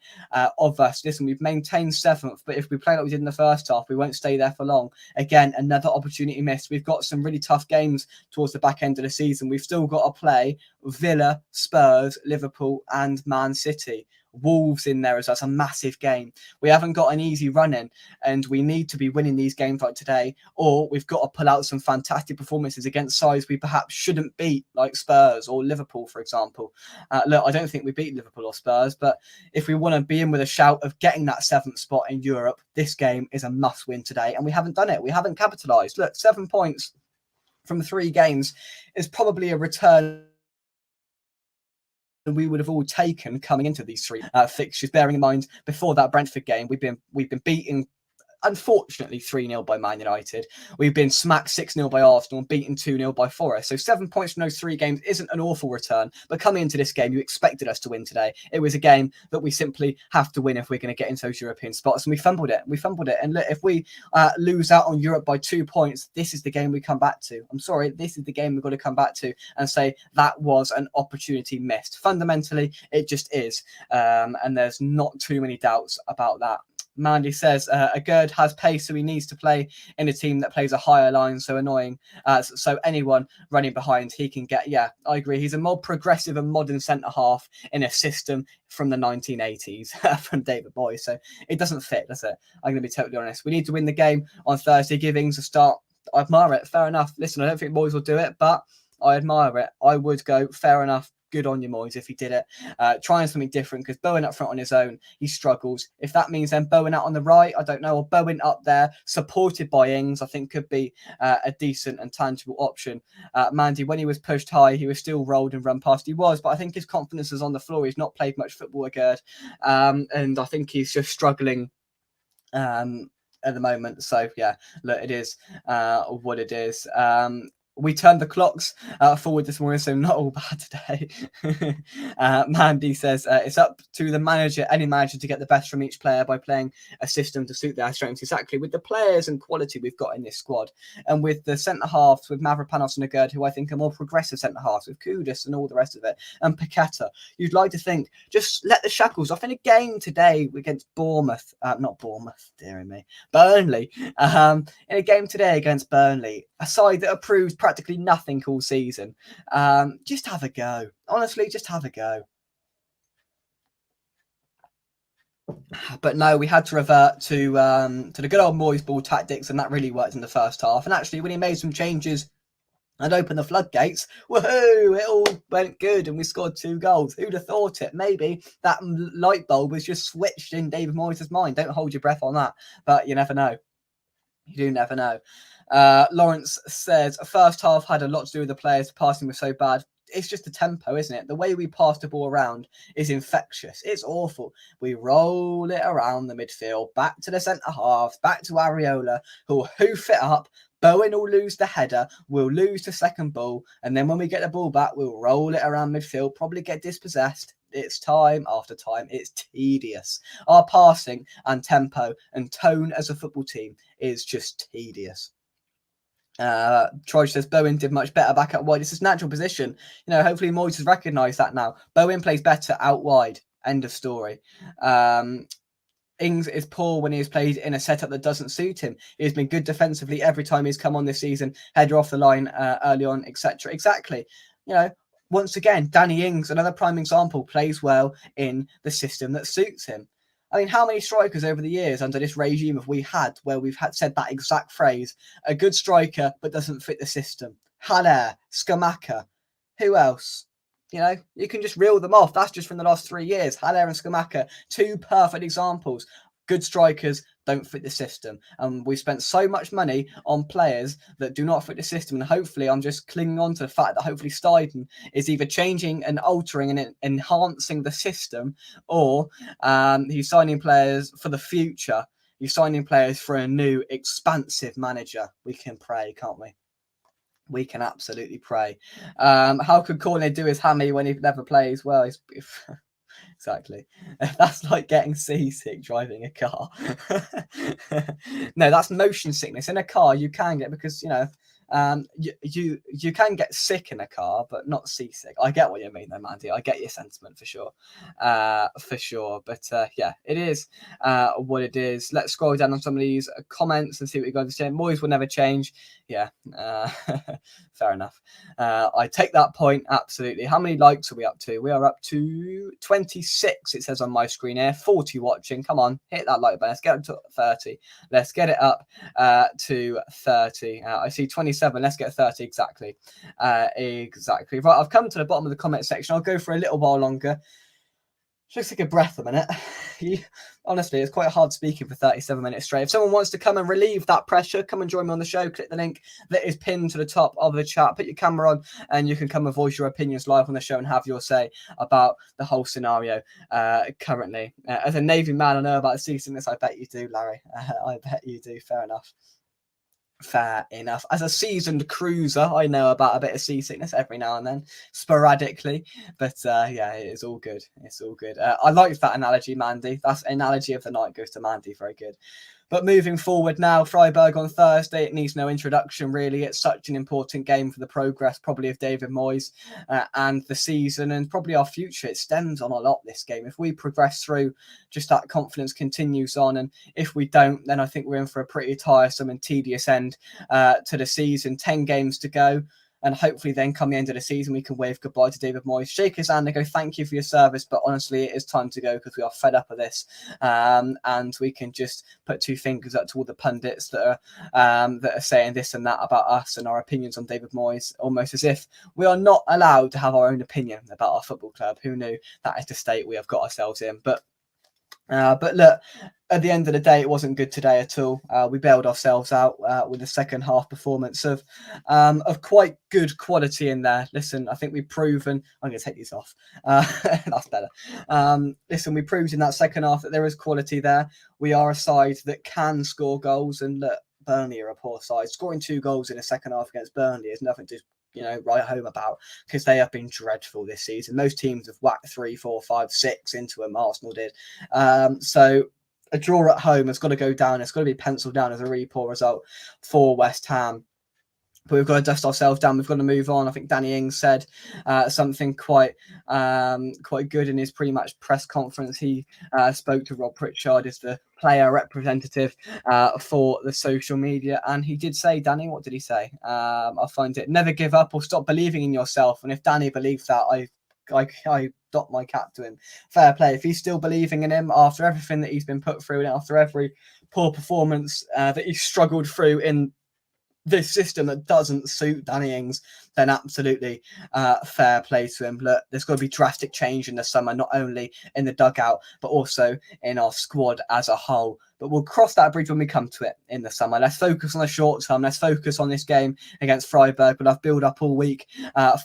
of us. Listen, we've maintained 7th, but if we play like we did in the first half, we won't stay there for long. Again, another opportunity missed. We've got some really tough games towards the back end of the season. We've still got to play Villa, Spurs, Liverpool, and Man City. Wolves in there as that's a massive game. We haven't got an easy run in, and we need to be winning these games like today, or we've got to pull out some fantastic performances against sides we perhaps shouldn't beat, like Spurs or Liverpool, for example. Look, I don't think we beat Liverpool or Spurs, but if we want to be in with a shout of getting that 7th spot in Europe, this game is a must win today, and we haven't done it. We haven't capitalised. Look, 7 points from 3 games is probably a return we would have all taken coming into these 3 fixtures. Bearing in mind, before that Brentford game, we've been beaten, unfortunately, 3-0 by Man United. We've been smacked 6-0 by Arsenal and beaten 2-0 by Forest. So 7 points from those 3 games isn't an awful return. But coming into this game, you expected us to win today. It was a game that we simply have to win if we're going to get into those European spots. And we fumbled it. And look, if we lose out on Europe by 2 points, this is the game we come back to. I'm sorry, this is the game we've got to come back to and say that was an opportunity missed. Fundamentally, it just is. And there's not too many doubts about that. Mandy says Agurd has pace, so he needs to play in a team that plays a higher line. So annoying. So anyone running behind, he can get. Yeah, I agree. He's a more progressive and modern centre half in a system from the 1980s from David Moyes. So it doesn't fit, does it? I'm going to be totally honest. We need to win the game on Thursday. Give Ings a start. I admire it. Fair enough. Listen, I don't think Moyes will do it, but I admire it. I would go. Fair enough. Good on you, Moyes, if he did it. Trying something different, because Bowen up front on his own, he struggles. If that means then Bowen out on the right, I don't know, or Bowen up there, supported by Ings, I think could be a decent and tangible option. Mandy, when he was pushed high, he was still rolled and run past. He was, but I think his confidence is on the floor. He's not played much football, Agurd. And I think he's just struggling at the moment. So, yeah, look, it is what it is. we turned the clocks forward this morning, so not all bad today. Mandy says it's up to the manager, any manager, to get the best from each player by playing a system to suit their strengths. Exactly, with the players and quality we've got in this squad, and with the centre halves, with Mavropanos and Agurd, who I think are more progressive centre halves, with Kudus and all the rest of it, and Paqueta, you'd like to think just let the shackles off in a game today against Bournemouth, not Bournemouth, dearie me, Burnley. In a game today against Burnley, a side that approved practically nothing all season. Just have a go. Honestly, just have a go. But no, we had to revert to the good old Moyes ball tactics, and that really worked in the first half. And actually, when he made some changes and opened the floodgates, woohoo, it all went good and we scored 2 goals. Who'd have thought it? Maybe that light bulb was just switched in David Moyes' mind. Don't hold your breath on that, but you never know. You do never know. Lawrence says, first half had a lot to do with the players. Passing was so bad. It's just the tempo, isn't it? The way we pass the ball around is infectious. It's awful. We roll it around the midfield, back to the centre halves, back to Areola, who'll hoof it up. Bowen will lose the header, we'll lose the second ball, and then when we get the ball back, we'll roll it around midfield, probably get dispossessed. It's time after time. It's tedious. Our passing and tempo and tone as a football team is just tedious. Troy says Bowen did much better back out wide. It's his natural position. You know, hopefully Moyes has recognised that now. Bowen plays better out wide. End of story. Ings is poor when he has played in a setup that doesn't suit him. He has been good defensively every time he's come on this season. Header off the line early on, etc. Exactly. You know, once again, Danny Ings, another prime example, plays well in the system that suits him. I mean, how many strikers over the years under this regime have we had where we've had said that exact phrase? A good striker, but doesn't fit the system. Haller, Scamacca. Who else? You know, you can just reel them off. That's just from the last 3 years. Haller and Scamacca, 2 perfect examples. Good strikers don't fit the system. And we've spent so much money on players that do not fit the system. And hopefully, I'm just clinging on to the fact that hopefully Steiden is either changing and altering and enhancing the system, or he's signing players for the future. He's signing players for a new, expansive manager. We can pray, can't we? We can absolutely pray. How could Cornet do his hammy when he never plays? Well, exactly. That's like getting seasick driving a car. No, that's motion sickness. In a car, you can get, because, you know, you can get sick in a car, but not seasick. I get what you mean, though, Mandy. I get your sentiment for sure, But yeah, it is what it is. Let's scroll down on some of these comments and see what you guys are saying. Moyes will never change. Yeah, fair enough. I take that point absolutely. How many likes are we up to? We are up to 26. It says on my screen here. 40 watching. Come on, hit that like button. Let's get up to 30. Let's get it up to 30. I see 27. Let's get 30 exactly. Exactly. Right, I've come to the bottom of the comment section. I'll go for a little while longer. Just take a breath a minute. Honestly, it's quite hard speaking for 37 minutes straight. If someone wants to come and relieve that pressure, come and join me on the show. Click the link that is pinned to the top of the chat. Put your camera on and you can come and voice your opinions live on the show and have your say about the whole scenario currently. As a Navy man, I know about seasickness. I bet you do, Larry. I bet you do. Fair enough. Fair enough. As a seasoned cruiser, I know about a bit of seasickness every now and then, sporadically. But yeah, it is all good. It's all good. I like that analogy, Mandy. That's analogy of the night goes to Mandy. Very good. But moving forward now, Freiburg on Thursday, it needs no introduction, really. It's such an important game for the progress, probably, of David Moyes and the season, and probably our future. It stems on a lot, this game. If we progress through, just that confidence continues on. And if we don't, then I think we're in for a pretty tiresome and tedious end to the season. 10 games to go. And hopefully then come the end of the season, we can wave goodbye to David Moyes, shake his hand and go, thank you for your service. But honestly, it is time to go because we are fed up of this. And we can just put 2 fingers up to all the pundits that are saying this and that about us and our opinions on David Moyes, almost as if we are not allowed to have our own opinion about our football club. Who knew? That is the state we have got ourselves in. But look, at the end of the day, it wasn't good today at all. We bailed ourselves out with a second half performance of quite good quality in there. Listen, I think we've proven. I'm going to take these off. That's better. Listen, we proved in that second half that there is quality there. We are a side that can score goals, and look, Burnley are a poor side. Scoring 2 goals in the second half against Burnley is nothing to write home about, because they have been dreadful this season. Most teams have whacked 3, 4, 5, 6 into them. Arsenal did. So a draw at home has got to go down. It's got to be penciled down as a really poor result for West Ham. But we've got to dust ourselves down. We've got to move on. I think Danny Ings said something quite good in his pre-match press conference. He spoke to Rob Pritchard as the player representative for the social media, and he did say, Danny, what did he say? I'll find it. Never give up or stop believing in yourself. And if Danny believes that, I dot my cap to him. Fair play. If he's still believing in him after everything that he's been put through and after every poor performance that he's struggled through in this system that doesn't suit Danny Ings, then absolutely fair play to him. Look, there's got to be drastic change in the summer, not only in the dugout, but also in our squad as a whole. But we'll cross that bridge when we come to it in the summer. Let's focus on the short term. Let's focus on this game against Freiburg. But I've built up all week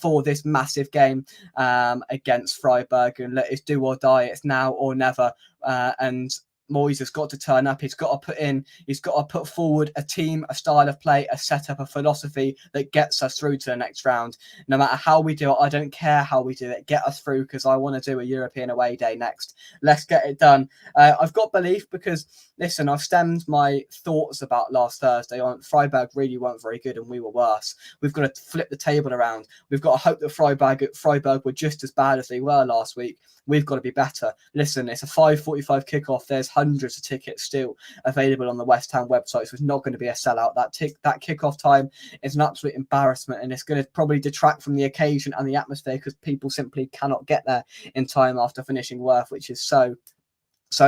for this massive game against Freiburg. And look, it's do or die. It's now or never. And Moyes has got to turn up. He's got to put forward a team, a style of play, a setup, a philosophy that gets us through to the next round. No matter how we do it, I don't care how we do it. Get us through, because I want to do a European away day next. Let's get it done. I've got belief because, listen, I've stemmed my thoughts about last Thursday on Freiburg really weren't very good and we were worse. We've got to flip the table around. We've got to hope that Freiburg were just as bad as they were last week. We've got to be better. Listen, it's a 5:45 kickoff. There's hundreds of tickets still available on the West Ham website, so it's not going to be a sellout. That kickoff time is an absolute embarrassment, and it's going to probably detract from the occasion and the atmosphere, because people simply cannot get there in time after finishing work, which is so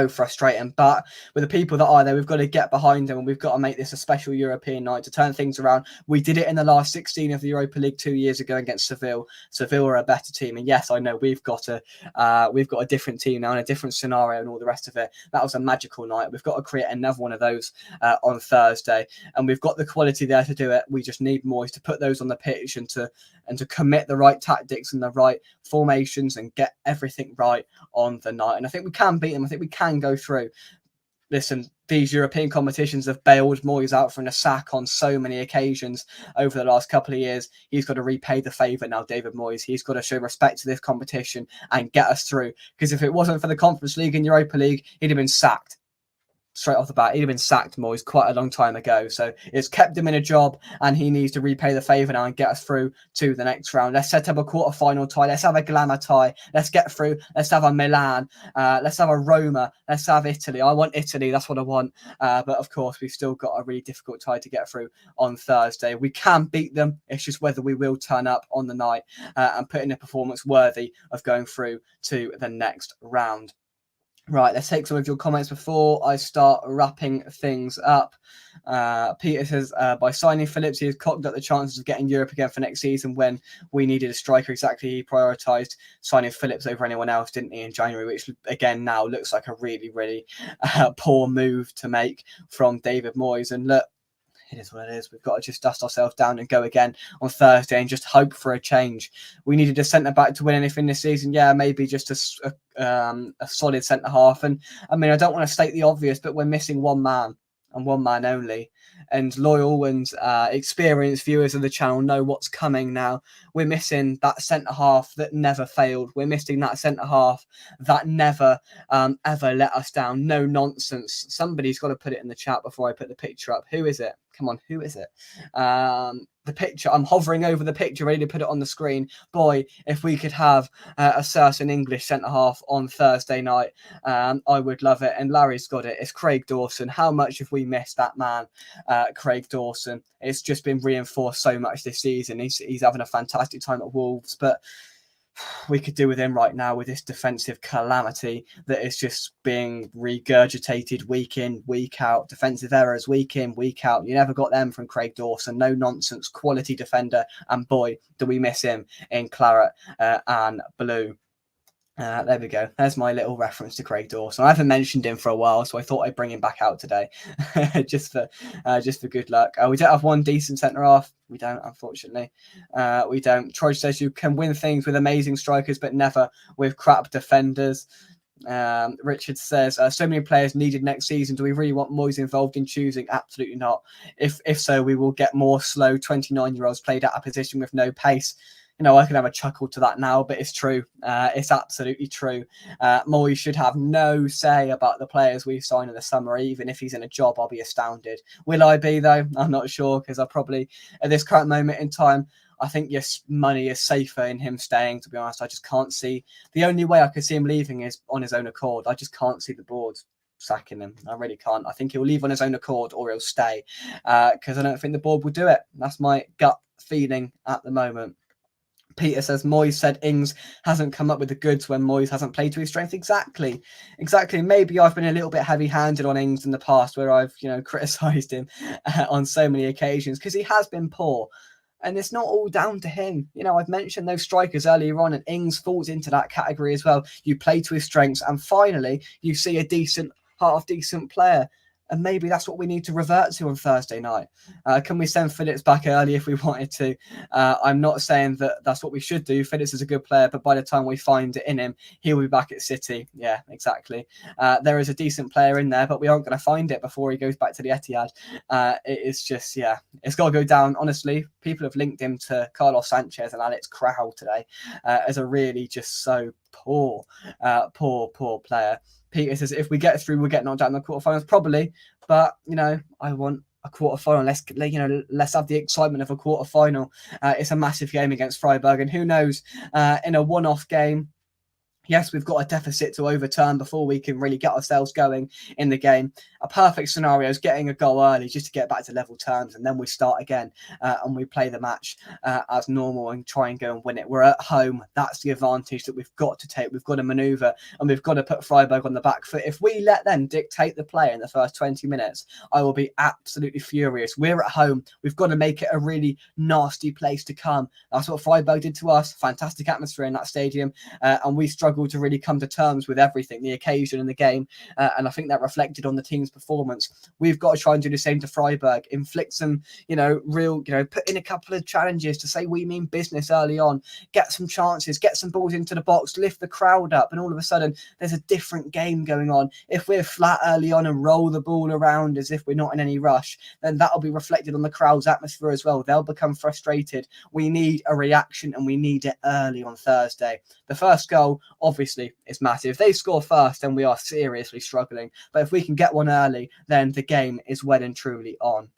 frustrating. But with the people that are there, we've got to get behind them, and we've got to make this a special European night to turn things around. We did it in the last 16 of the Europa League 2 years ago against Seville. Seville are a better team, and yes, I know we've got a different team now and a different scenario and all the rest of it. That was a magical night. We've got to create another one of those on Thursday, and we've got the quality there to do it. We just need Moyes to put those on the pitch and to commit the right tactics and the right formations and get everything right on the night. And I think we can beat them. I think we can go through. Listen, these European competitions have bailed Moyes out from the sack on so many occasions over the last couple of years. He's got to repay the favour now, David Moyes. He's got to show respect to this competition and get us through. Because if it wasn't for the Conference League and Europa League, he'd have been sacked. Straight off the bat, he'd have been sacked, Moyes, quite a long time ago. So it's kept him in a job, and he needs to repay the favour now and get us through to the next round. Let's set up a quarter-final tie. Let's have a glamour tie. Let's get through. Let's have a Milan. Let's have a Roma. Let's have Italy. I want Italy. That's what I want. But of course, we've still got a really difficult tie to get through on Thursday. We can beat them. It's just whether we will turn up on the night and put in a performance worthy of going through to the next round. Right, let's take some of your comments before I start wrapping things up. Peter says, by signing Phillips, he has cocked up the chances of getting Europe again for next season when we needed a striker. Exactly, he prioritised signing Phillips over anyone else, didn't he, in January, which again now looks like a really, really poor move to make from David Moyes. And look, it is what it is. We've got to just dust ourselves down and go again on Thursday and just hope for a change. We needed a centre-back to win anything this season. Yeah, maybe just a solid centre-half. And, I mean, I don't want to state the obvious, but we're missing one man and one man only. And loyal and experienced viewers of the channel know what's coming now. We're missing that centre-half that never failed. We're missing that centre-half that never, ever let us down. No nonsense. Somebody's got to put it in the chat before I put the picture up. Who is it? Come on, who is it? The picture. I'm hovering over the picture, ready to put it on the screen. Boy, if we could have a certain English centre-half on Thursday night, I would love it. And Larry's got it. It's Craig Dawson. How much have we missed that man, Craig Dawson? It's just been reinforced so much this season. He's having a fantastic time at Wolves, but we could do with him right now with this defensive calamity that is just being regurgitated week in, week out. Defensive errors week in, week out. You never got them from Craig Dawson. No nonsense, quality defender. And boy, do we miss him in claret and blue. There we go. There's my little reference to Craig Dawson. I haven't mentioned him for a while, so I thought I'd bring him back out today, just for good luck. We don't have one decent centre half. We don't, unfortunately. We don't. Troy says you can win things with amazing strikers, but never with crap defenders. Richard says, so many players needed next season. Do we really want Moyes involved in choosing? Absolutely not. If so, we will get more slow 29-year-olds played at a position with no pace. I can have a chuckle to that now, but it's true. It's absolutely true. Moyes should have no say about the players we sign in the summer. Even if he's in a job, I'll be astounded. Will I be, though? I'm not sure, because I probably, at this current moment in time, I think yes, money is safer in him staying, to be honest. I just can't see. The only way I could see him leaving is on his own accord. I just can't see the board sacking him. I really can't. I think he'll leave on his own accord or he'll stay, because I don't think the board will do it. That's my gut feeling at the moment. Peter says, Moyes said Ings hasn't come up with the goods when Moyes hasn't played to his strength. Exactly. Maybe I've been a little bit heavy-handed on Ings in the past, where I've, criticised him on so many occasions, because he has been poor. And it's not all down to him. I've mentioned those strikers earlier on, and Ings falls into that category as well. You play to his strengths, and finally, you see a half-decent player. And maybe that's what we need to revert to on Thursday night. Can we send Phillips back early if we wanted to? I'm not saying that that's what we should do. Phillips is a good player, but by the time we find it in him, he'll be back at City. Yeah, exactly. There is a decent player in there, but we aren't going to find it before he goes back to the Etihad. It is just, it's got to go down. Honestly, people have linked him to Carlos Sanchez and Alex Crowell today as a really just so poor player. Peter says, if we get through, we'll get knocked out in the quarterfinals, probably. But, I want a quarterfinal. Let's have the excitement of a quarterfinal. It's a massive game against Freiburg. And who knows, in a one-off game, yes, we've got a deficit to overturn before we can really get ourselves going in the game. A perfect scenario is getting a goal early just to get back to level terms, and then we start again and we play the match as normal and try and go and win it. We're at home. That's the advantage that we've got to take. We've got to manoeuvre, and we've got to put Freiburg on the back foot. If we let them dictate the play in the first 20 minutes, I will be absolutely furious. We're at home. We've got to make it a really nasty place to come. That's what Freiburg did to us. Fantastic atmosphere in that stadium, and we struggled to really come to terms with everything, the occasion and the game, and I think that reflected on the team's performance. We've got to try and do the same to Freiburg, inflict some put in a couple of challenges to say we mean business early on, get some chances, get some balls into the box, lift the crowd up, and all of a sudden there's a different game going on. If we're flat early on and roll the ball around as if we're not in any rush, then that'll be reflected on the crowd's atmosphere as well. They'll become frustrated. We need a reaction, and we need it early on Thursday. The first goal obviously is massive. If they score first, then we are seriously struggling. But if we can get one early, then the game is well and truly on.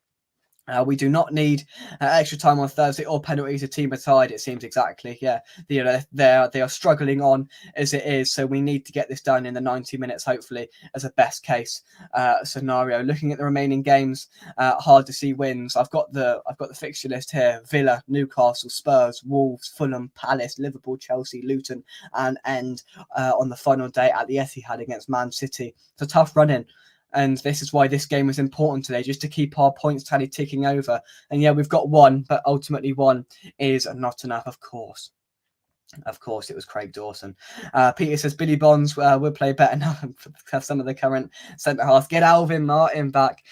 We do not need extra time on Thursday or penalties. A team are tied, it seems. Exactly. Yeah, they are struggling on as it is. So we need to get this done in the 90 minutes, hopefully, as a best case scenario. Looking at the remaining games, hard to see wins. I've got the fixture list here: Villa, Newcastle, Spurs, Wolves, Fulham, Palace, Liverpool, Chelsea, Luton, and end on the final day at the Etihad against Man City. It's a tough run-in. And this is why this game was important today, just to keep our points tally ticking over. And yeah, we've got one, but ultimately one is not enough, of course. Of course, it was Craig Dawson. Peter says Billy Bonds will play better now have some of the current centre halves. Get Alvin Martin back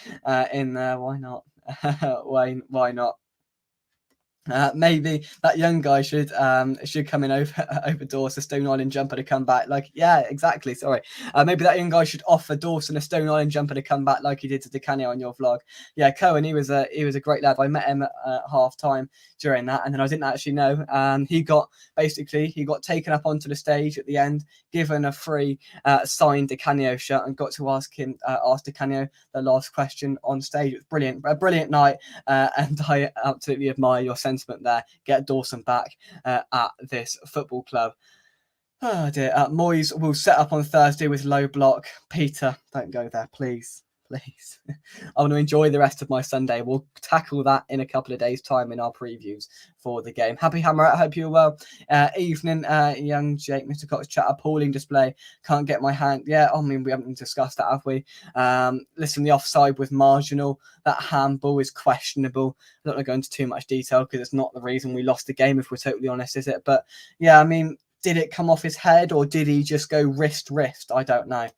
in there. Why not? Why not? Maybe that young guy should come in over Dawson, Stone Island jumper to come back. Yeah, exactly. Sorry. Maybe that young guy should offer Dawson a Stone Island jumper to come back like he did to Di Canio on your vlog. Yeah, Cohen, he was a great lad. I met him at half time during that, and then I didn't actually know. He got taken up onto the stage at the end, given a free signed Di Canio shirt, and got to ask Di Canio the last question on stage. It was brilliant, a brilliant night, and I absolutely admire your sentiment there. Get Dawson back at this football club. Oh dear. Moyes will set up on Thursday with low block. Peter, don't go there, please. I want to enjoy the rest of my Sunday. We'll tackle that in a couple of days' time in our previews for the game. Happy Hammer, I hope you're well. Evening, young Jake, Mr. Cox chat, appalling display. Can't get my hand. Yeah, I mean, we haven't discussed that, have we? Listen, the offside was marginal. That handball is questionable. I'm not going to go into too much detail because it's not the reason we lost the game, if we're totally honest, is it? But yeah, I mean, did it come off his head or did he just go wrist? I don't know.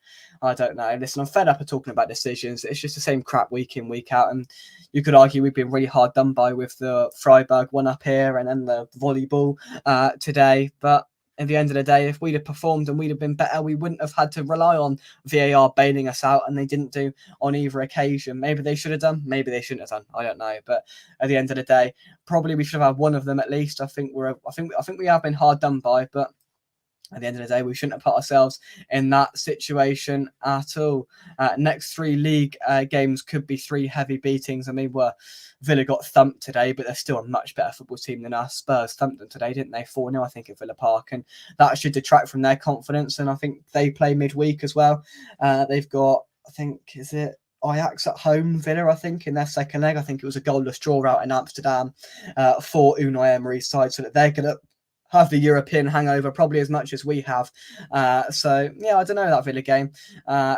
Listen, I'm fed up of talking about decisions. It's just the same crap week in, week out. And you could argue we've been really hard done by with the Freiburg one up here and then the volleyball today. But at the end of the day, if we'd have performed and we'd have been better, we wouldn't have had to rely on VAR bailing us out, and they didn't do on either occasion. Maybe they should have done, maybe they shouldn't have done. I don't know. But at the end of the day, probably we should have had one of them at least. I think we have been hard done by, but at the end of the day, we shouldn't have put ourselves in that situation at all. Next 3 league games could be 3 heavy beatings. I mean, Villa got thumped today, but they're still a much better football team than us. Spurs thumped them today, didn't they? 4-0, I think, at Villa Park. And that should detract from their confidence. And I think they play midweek as well. They've got, I think, is it Ajax at home, Villa, I think, in their second leg. I think it was a goalless draw out in Amsterdam for Unai Emery's side, so that they're going to have the European hangover probably as much as we have. So, yeah, I don't know that Villa game.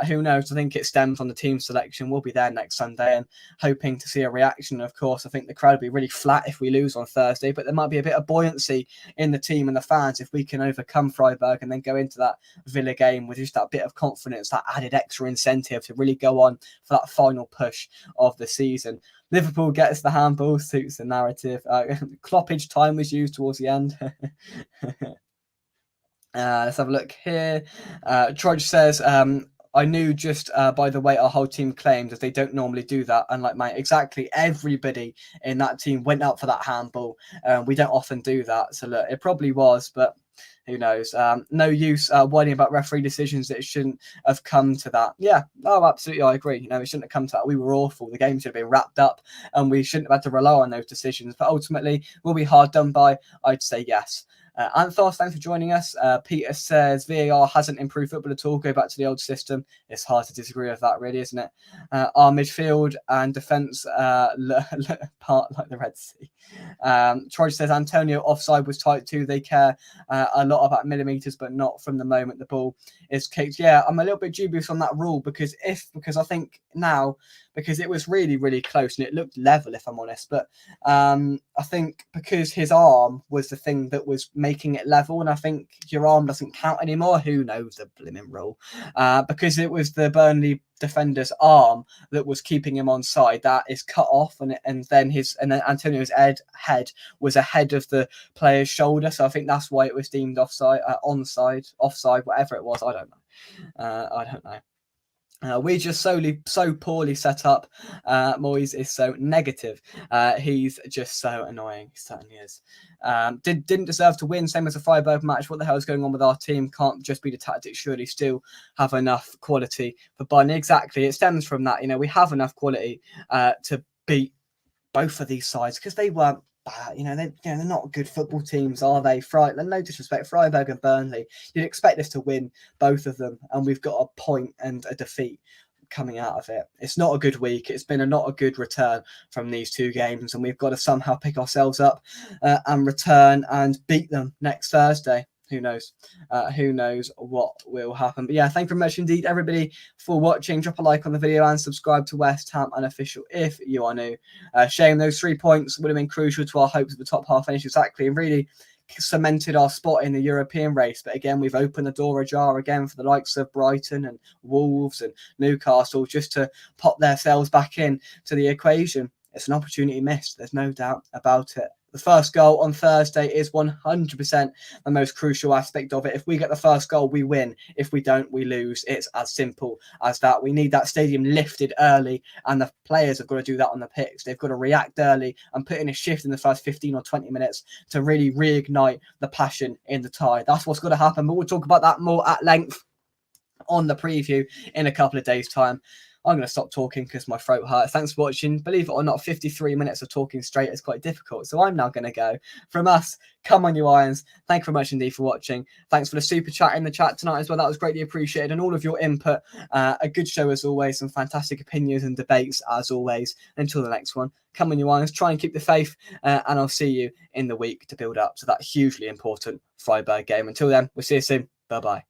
Who knows? I think it stems from the team selection. We'll be there next Sunday and hoping to see a reaction. Of course, I think the crowd will be really flat if we lose on Thursday, but there might be a bit of buoyancy in the team and the fans if we can overcome Freiburg and then go into that Villa game with just that bit of confidence, that added extra incentive to really go on for that final push of the season. Liverpool gets the handball, suits the narrative. Cloppage time was used towards the end. Let's have a look here. Trudge says, I knew just by the way our whole team claimed, as they don't normally do that, unlike mine. Exactly, everybody in that team went out for that handball. We don't often do that. So look, it probably was, but who knows? No use worrying about referee decisions. It shouldn't have come to that. Yeah, oh, absolutely, I agree. It shouldn't have come to that. We were awful. The game should have been wrapped up, and we shouldn't have had to rely on those decisions. But ultimately, will we hard done by? I'd say yes. Anthos, thanks for joining us. Peter says VAR hasn't improved football at all. Go back to the old system. It's hard to disagree with that, really, isn't it? Our midfield and defence part like the Red Sea. Troy says Antonio offside was tight too. They care a lot about millimetres, but not from the moment the ball is kicked. Yeah, I'm a little bit dubious on that rule because I think now, because it was really, really close and it looked level, if I'm honest. But I think because his arm was the thing that was making it level, and I think your arm doesn't count anymore. Who knows the blimmin' rule? Because it was the Burnley defender's arm that was keeping him on side. That is cut off, and then Antonio's head was ahead of the player's shoulder. So I think that's why it was deemed offside, offside, whatever it was. I don't know. We just so poorly set up. Moyes is so negative. He's just so annoying. He certainly is. Didn't deserve to win. Same as the Freiburg match. What the hell is going on with our team? Can't just be the tactics. Surely still have enough quality for Burnley. Exactly. It stems from that. We have enough quality to beat both of these sides because they weren't bad. They're not good football teams, are they? No disrespect, Freiburg and Burnley. You'd expect us to win both of them, and we've got a point and a defeat coming out of it. It's not a good week. It's been not a good return from these 2 games, and we've got to somehow pick ourselves up and return and beat them next Thursday. Who knows? Who knows what will happen? But yeah, thank you very much indeed, everybody, for watching. Drop a like on the video and subscribe to West Ham Unofficial if you are new. Shame those 3 points would have been crucial to our hopes of the top half finish, exactly, and really cemented our spot in the European race. But again, we've opened the door ajar again for the likes of Brighton and Wolves and Newcastle just to pop themselves back in to the equation. It's an opportunity missed. There's no doubt about it. The first goal on Thursday is 100% the most crucial aspect of it. If we get the first goal, we win. If we don't, we lose. It's as simple as that. We need that stadium lifted early, and the players have got to do that on the pitch. They've got to react early and put in a shift in the first 15 or 20 minutes to really reignite the passion in the tie. That's what's got to happen, but we'll talk about that more at length on the preview in a couple of days' time. I'm going to stop talking because my throat hurts. Thanks for watching. Believe it or not, 53 minutes of talking straight is quite difficult. So I'm now going to go. From us, come on, you Irons. Thank you very much indeed for watching. Thanks for the super chat in the chat tonight as well. That was greatly appreciated. And all of your input. A good show as always. Some fantastic opinions and debates as always. Until the next one, come on, you Irons. Try and keep the faith. And I'll see you in the week to build up to that hugely important Freiburg game. Until then, we'll see you soon. Bye-bye.